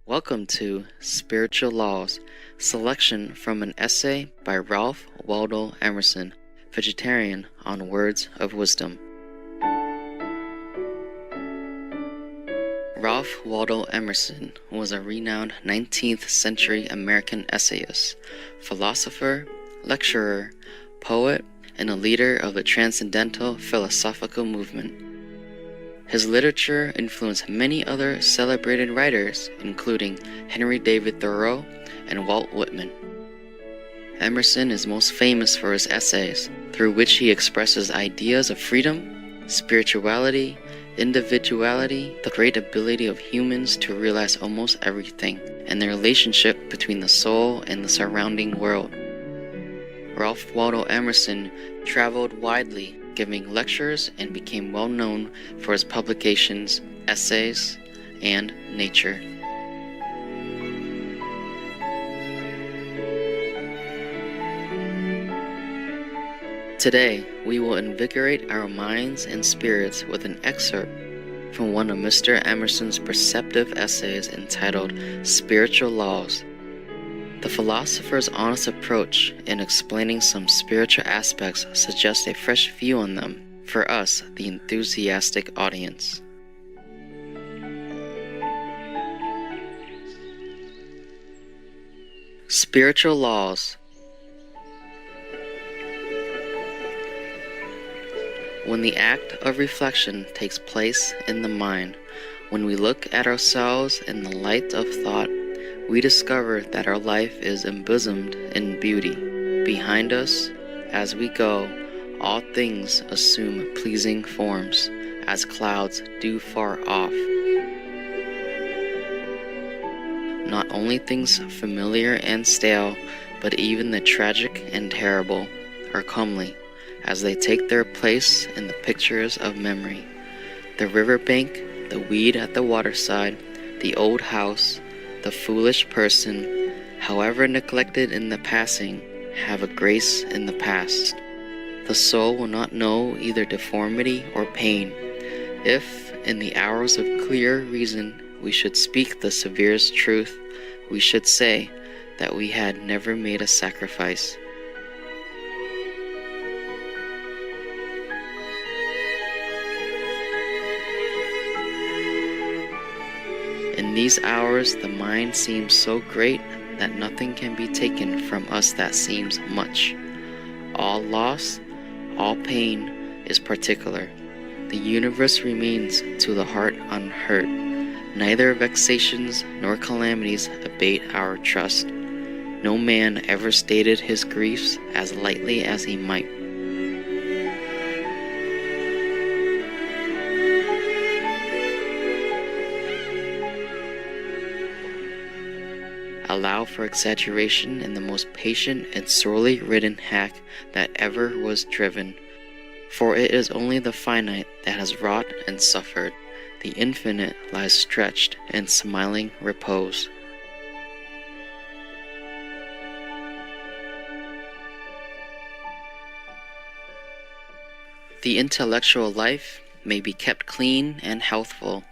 Welcome to Spiritual Laws, selection from an essay by Ralph Waldo Emerson, vegetarian, on words of wisdom. Ralph Waldo Emerson was a renowned 19th century American essayist, philosopher, lecturer, poet, and a leader of the transcendental philosophical movement. His literature influenced many other celebrated writers, including Henry David Thoreau and Walt Whitman. Emerson is most famous for his essays, through which he expresses ideas of freedom, spirituality, individuality, the great ability of humans to realize almost everything, and the relationship between the soul and the surrounding world. Ralph Waldo Emerson traveled widely, giving lectures, and became well known for his publications, essays, and nature. Today, we will invigorate our minds and spirits with an excerpt from one of Mr. Emerson's perceptive essays entitled Spiritual Laws. The philosopher's honest approach in explaining some spiritual aspects suggests a fresh view on them for us, the enthusiastic audience. Spiritual Laws. When the act of reflection takes place in the mind, when we look at ourselves in the light of thought, we discover that our life is embosomed in beauty. Behind us, as we go, all things assume pleasing forms, as clouds do far off. Not only things familiar and stale, but even the tragic and terrible are comely, as they take their place in the pictures of memory. The riverbank, the weed at the waterside, the old house, the foolish person, however neglected in the passing, have a grace in the past. The soul will not know either deformity or pain. If, in the hours of clear reason, we should speak the severest truth, we should say that we had never made a sacrifice. In these hours, the mind seems so great that nothing can be taken from us that seems much. All loss, all pain is particular. The universe remains to the heart unhurt. Neither vexations nor calamities abate our trust. No man ever stated his griefs as lightly as he might. Allow for exaggeration in the most patient and sorely ridden hack that ever was driven. For it is only the finite that has wrought and suffered. The infinite lies stretched in smiling repose. The intellectual life may be kept clean and healthful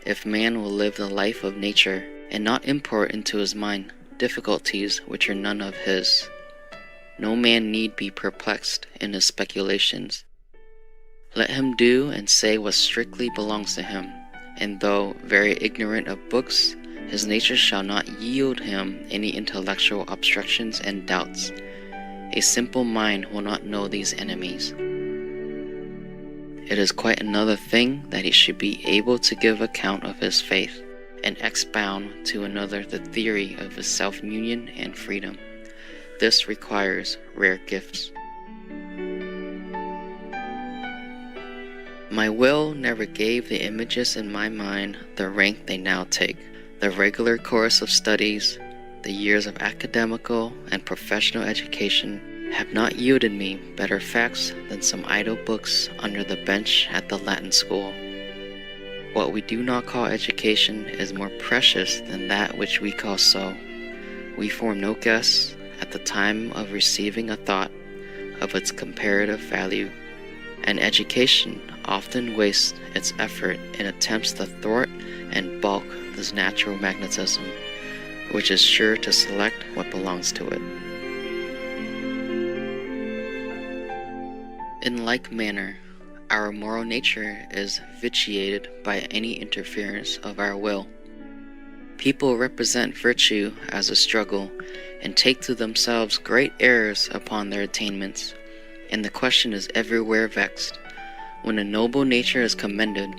if man will live the life of nature and not import into his mind difficulties which are none of his. No man need be perplexed in his speculations. Let him do and say what strictly belongs to him, and though very ignorant of books, his nature shall not yield him any intellectual obstructions and doubts. A simple mind will not know these enemies. It is quite another thing that he should be able to give account of his faith, and expound to another the theory of his self-union and freedom. This requires rare gifts. My will never gave the images in my mind the rank they now take. The regular course of studies, the years of academical and professional education have not yielded me better facts than some idle books under the bench at the Latin school. What we do not call education is more precious than that which we call so. We form no guess, at the time of receiving a thought, of its comparative value, and education often wastes its effort in attempts to thwart and bulk this natural magnetism, which is sure to select what belongs to it. In like manner, our moral nature is vitiated by any interference of our will. People represent virtue as a struggle and take to themselves great errors upon their attainments, and the question is everywhere vexed, when a noble nature is commended,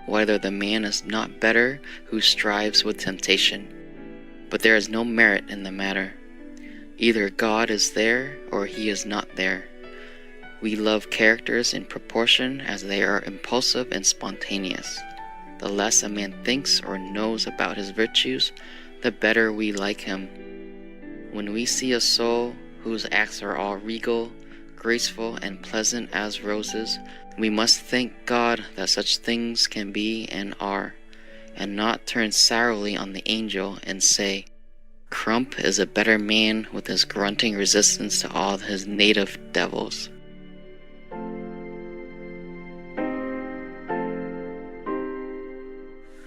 whether the man is not better who strives with temptation. But there is no merit in the matter. Either God is there or he is not there. We love characters in proportion as they are impulsive and spontaneous. The less a man thinks or knows about his virtues, the better we like him. When we see a soul whose acts are all regal, graceful, and pleasant as roses, we must thank God that such things can be and are, and not turn sourly on the angel and say, Crump is a better man with his grunting resistance to all his native devils.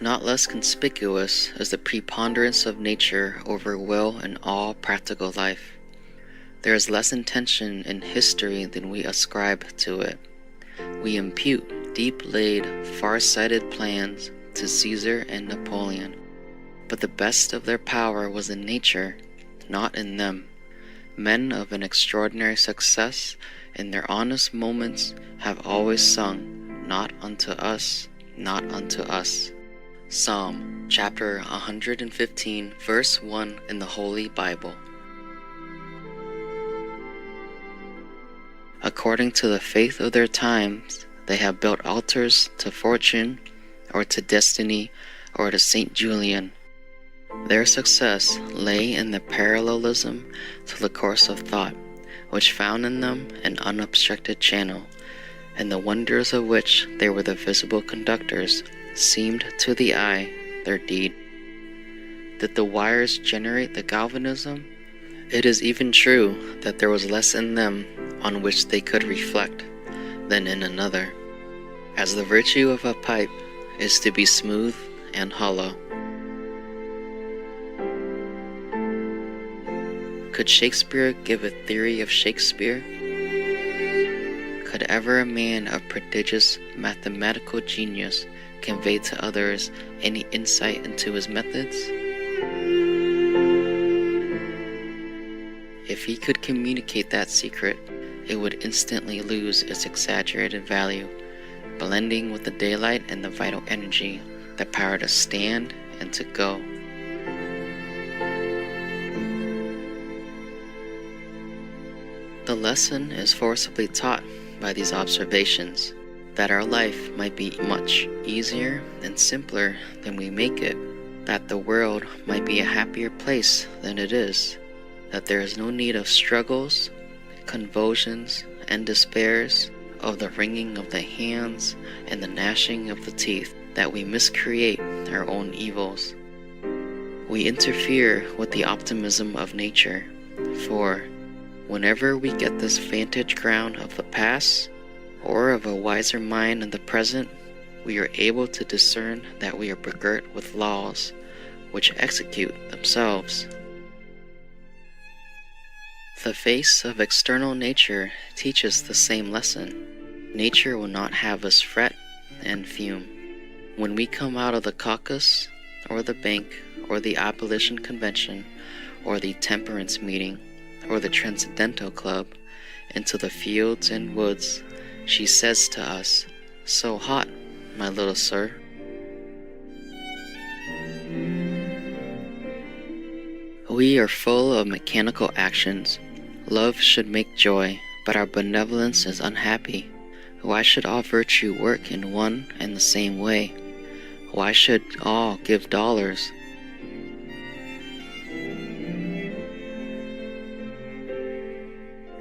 Not less conspicuous is the preponderance of nature over will in all practical life. There is less intention in history than we ascribe to it. We impute deep-laid, far-sighted plans to Caesar and Napoleon, but the best of their power was in nature, not in them. Men of an extraordinary success in their honest moments have always sung, Not unto us, not unto us. Psalm chapter 115, verse 1 in the Holy Bible. According to the faith of their times, they have built altars to fortune, or to destiny, or to St. Julian. Their success lay in the parallelism to the course of thought, which found in them an unobstructed channel, and the wonders of which they were the visible conductors seemed to the eye their deed. Did the wires generate the galvanism? It is even true that there was less in them on which they could reflect than in another, as the virtue of a pipe is to be smooth and hollow. Could Shakespeare give a theory of Shakespeare? Could ever a man of prodigious mathematical genius convey to others any insight into his methods? If he could communicate that secret, it would instantly lose its exaggerated value, blending with the daylight and the vital energy, the power to stand and to go. The lesson is forcibly taught by these observations, that our life might be much easier and simpler than we make it, that the world might be a happier place than it is, that there is no need of struggles, convulsions, and despairs, of the wringing of the hands and the gnashing of the teeth, that we miscreate our own evils. We interfere with the optimism of nature, for whenever we get this vantage ground of the past, or of a wiser mind in the present, we are able to discern that we are begirt with laws which execute themselves. The face of external nature teaches the same lesson. Nature will not have us fret and fume. When we come out of the caucus, or the bank, or the abolition convention, or the temperance meeting, or the transcendental club, into the fields and woods, she says to us, So hot, my little sir. We are full of mechanical actions. Love should make joy, but our benevolence is unhappy. Why should all virtue work in one and the same way? Why should all give dollars?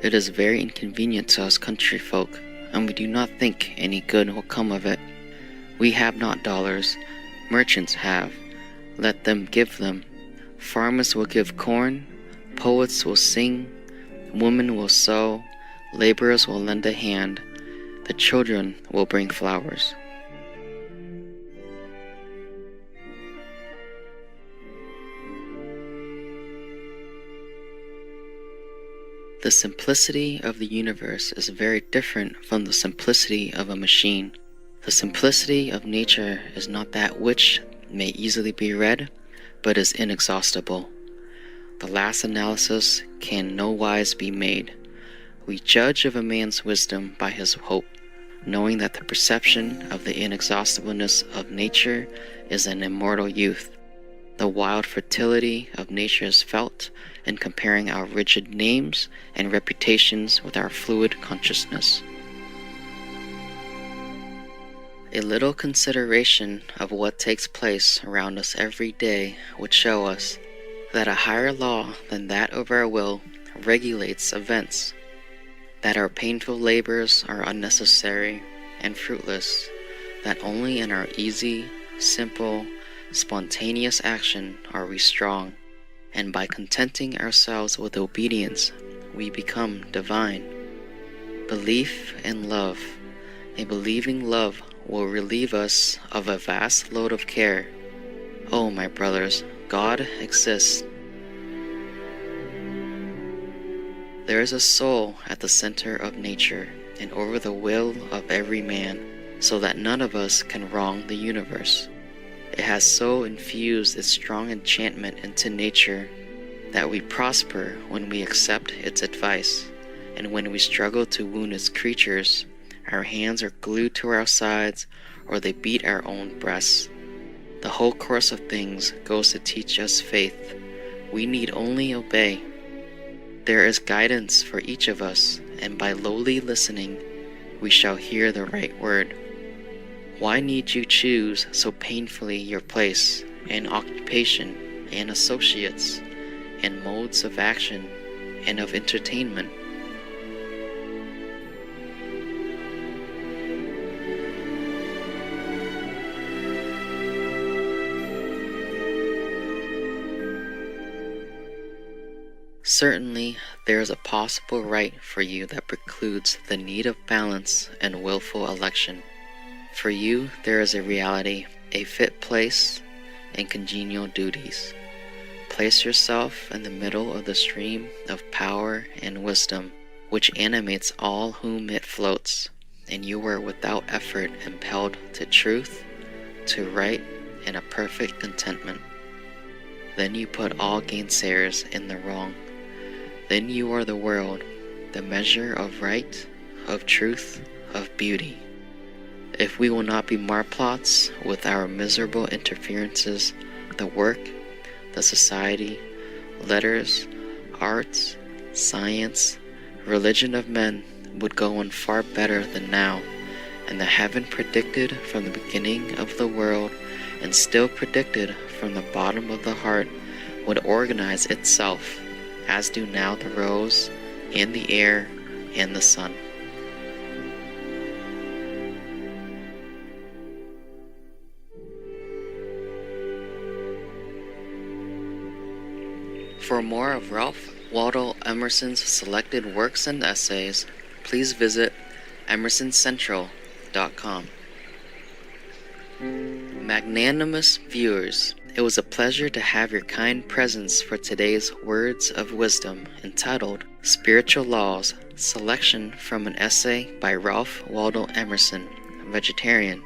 It is very inconvenient to us country folk, and we do not think any good will come of it. We have not dollars. Merchants have. Let them give them. Farmers will give corn. Poets will sing. Women will sew. Laborers will lend a hand. The children will bring flowers. The simplicity of the universe is very different from the simplicity of a machine. The simplicity of nature is not that which may easily be read, but is inexhaustible. The last analysis can no wise be made. We judge of a man's wisdom by his hope, knowing that the perception of the inexhaustibleness of nature is an immortal youth. The wild fertility of nature is felt in comparing our rigid names and reputations with our fluid consciousness. A little consideration of what takes place around us every day would show us that a higher law than that of our will regulates events, that our painful labors are unnecessary and fruitless, that only in our easy, simple, spontaneous action are we strong, and by contenting ourselves with obedience, we become divine. Belief and love. A believing love will relieve us of a vast load of care. Oh, my brothers, God exists. There is a soul at the center of nature and over the will of every man, so that none of us can wrong the universe. It has so infused its strong enchantment into nature that we prosper when we accept its advice, and when we struggle to wound its creatures, our hands are glued to our sides or they beat our own breasts. The whole course of things goes to teach us faith. We need only obey. There is guidance for each of us, and by lowly listening, we shall hear the right word. Why need you choose so painfully your place and occupation and associates and modes of action and of entertainment? Certainly, there is a possible right for you that precludes the need of balance and willful election. For you, there is a reality, a fit place, and congenial duties. Place yourself in the middle of the stream of power and wisdom, which animates all whom it floats, and you are without effort impelled to truth, to right, and a perfect contentment. Then you put all gainsayers in the wrong. Then you are the world, the measure of right, of truth, of beauty. If we will not be marplots with our miserable interferences, the work, the society, letters, arts, science, religion of men would go on far better than now, and the heaven predicted from the beginning of the world and still predicted from the bottom of the heart would organize itself, as do now the rose, and the air, and the sun. For more of Ralph Waldo Emerson's selected works and essays, please visit emersoncentral.com. Magnanimous viewers, it was a pleasure to have your kind presence for today's Words of Wisdom entitled Spiritual Laws, selection from an essay by Ralph Waldo Emerson, vegetarian,